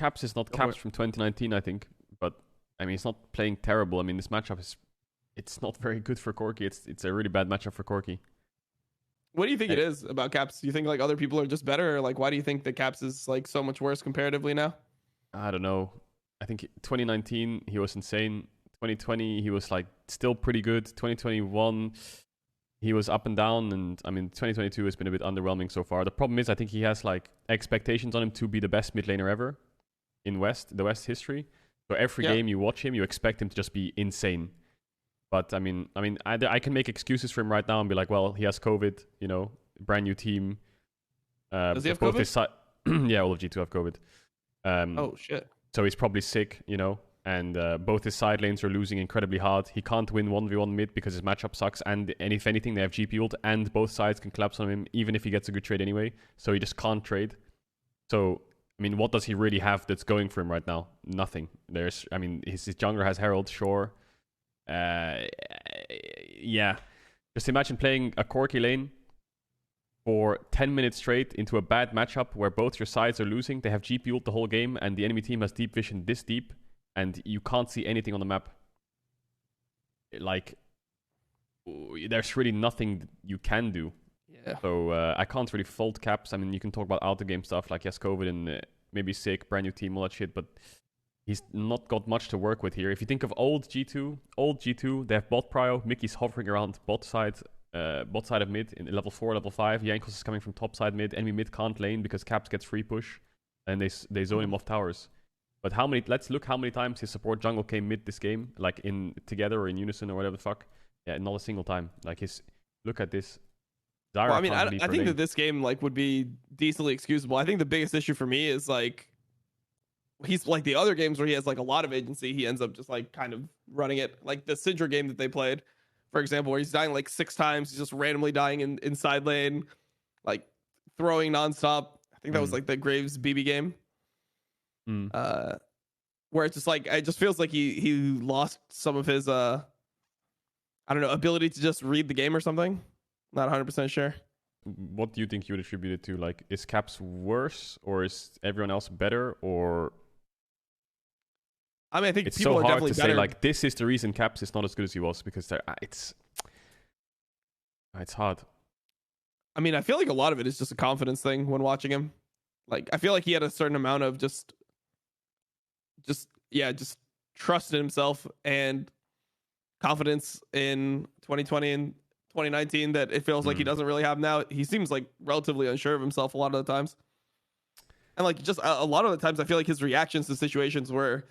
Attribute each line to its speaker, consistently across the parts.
Speaker 1: Caps is not
Speaker 2: Go for
Speaker 1: Caps
Speaker 2: it.
Speaker 1: from 2019, I think. But I mean, he's not playing terrible. I mean, this matchup it's not very good for Corki. It's a really bad matchup for Corki.
Speaker 2: What do you think
Speaker 1: I,
Speaker 2: it is about Caps? Do you think like other people are just better, or like why do you think that Caps is like so much worse comparatively now?
Speaker 1: I don't know. I think 2019 he was insane. 2020 he was like still pretty good. 2021 he was up and down, and I mean 2022 has been a bit underwhelming so far. The problem is I think he has like expectations on him to be the best mid laner ever in the West history. So every
Speaker 2: Yeah.
Speaker 1: game you watch him, you expect him to just be insane. But I mean, I can make excuses for him right now and be like, well, he has COVID, you know, brand new team.
Speaker 2: Does he have
Speaker 1: Both
Speaker 2: COVID?
Speaker 1: his yeah, all of G2 have COVID.
Speaker 2: Oh shit.
Speaker 1: So he's probably sick, you know, and both his side lanes are losing incredibly hard. He can't win 1v1 mid because his matchup sucks, and if anything, they have GP ult, and both sides can collapse on him, even if he gets a good trade anyway. So he just can't trade. So, I mean, what does he really have that's going for him right now? Nothing. I mean, his jungler has Herald, sure. Yeah. Just imagine playing a Corki lane for 10 minutes straight into a bad matchup where both your sides are losing. They have GP ult the whole game, and the enemy team has deep vision this deep, and you can't see anything on the map. Like, there's really nothing you can do.
Speaker 2: Yeah.
Speaker 1: So I can't really fault Caps. I mean, you can talk about out-the-game stuff like yes, COVID and maybe sick, brand new team, all that shit, but he's not got much to work with here. If you think of old G2, they have bot prio. Mickey's hovering around bot side of mid in level 4, level 5. Jankos is coming from top side mid. Enemy mid can't lane because Caps gets free push, and they zone him off towers. But let's look how many times his support jungle came mid this game, like in together or in unison or whatever the fuck. Yeah, not a single time. Like look at this. Zara
Speaker 2: Well, I mean,
Speaker 1: can't
Speaker 2: I
Speaker 1: lead
Speaker 2: I
Speaker 1: per
Speaker 2: think
Speaker 1: lane.
Speaker 2: that this game like would be decently excusable. I think the biggest issue for me is like he's like the other games where he has like a lot of agency. He ends up just like kind of running it. Like the Sidra game that they played, for example, where he's dying like 6 times. He's just randomly dying in side lane, like throwing nonstop. I think that was like the Graves BB game. Where it's just like it just feels like he lost some of his I don't know, ability to just read the game or something. Not 100% sure.
Speaker 1: What do you think you would attribute it to? Like, is Caps worse, or is everyone else better, or
Speaker 2: I mean, I think
Speaker 1: it's
Speaker 2: people
Speaker 1: so
Speaker 2: are
Speaker 1: hard
Speaker 2: definitely
Speaker 1: to
Speaker 2: better.
Speaker 1: say like this is the reason Caps is not as good as he was, because it's hard.
Speaker 2: I mean, I feel like a lot of it is just a confidence thing when watching him. Like, I feel like he had a certain amount of just trust in himself and confidence in 2020 and 2019 that it feels like he doesn't really have now. He seems like relatively unsure of himself a lot of the times. And like just a lot of the times I feel like his reactions to situations were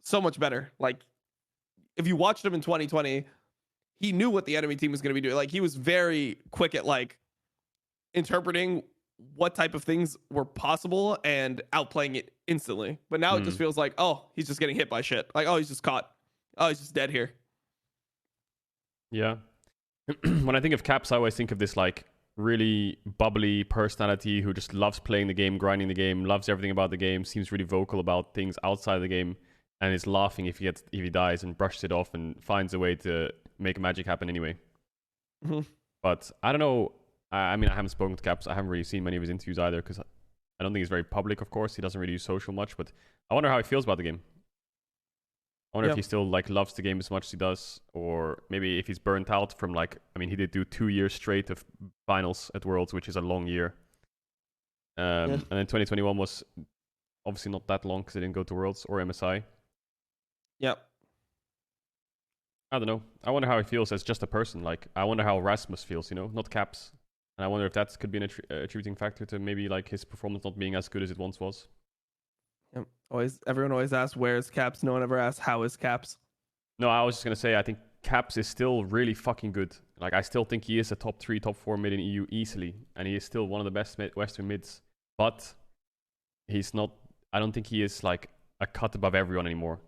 Speaker 2: so much better. Like if you watched him in 2020, he knew what the enemy team was going to be doing. Like he was very quick at like interpreting what type of things were possible and outplaying it instantly. But now it just feels like, oh, he's just getting hit by shit. Like, oh, he's just caught. Oh, he's just dead here.
Speaker 1: Yeah. When I think of Caps, I always think of this like really bubbly personality who just loves playing the game, grinding the game, loves everything about the game, seems really vocal about things outside of the game, and is laughing if he dies and brushes it off and finds a way to make magic happen anyway. But I don't know. I mean, I haven't spoken to Caps. I haven't really seen many of his interviews either because I don't think he's very public, of course. He doesn't really use social much, but I wonder how he feels about the game. I wonder if he still like loves the game as much as he does, or maybe if he's burnt out from like, I mean, he did do 2 years straight of finals at Worlds, which is a long year. And then 2021 was obviously not that long because they didn't go to Worlds or MSI.
Speaker 2: Yep.
Speaker 1: I don't know. I wonder how he feels as just a person. Like, I wonder how Rasmus feels, you know, not Caps. And I wonder if that could be an attributing factor to maybe like his performance not being as good as it once was.
Speaker 2: Yep. Everyone always asks where's Caps. No one ever asks how is Caps.
Speaker 1: No, I was just gonna say I think Caps is still really fucking good. Like I still think he is a top 3, top 4 mid in EU easily, and he is still one of the best Western mids. But he's not. I don't think he is like a cut above everyone anymore.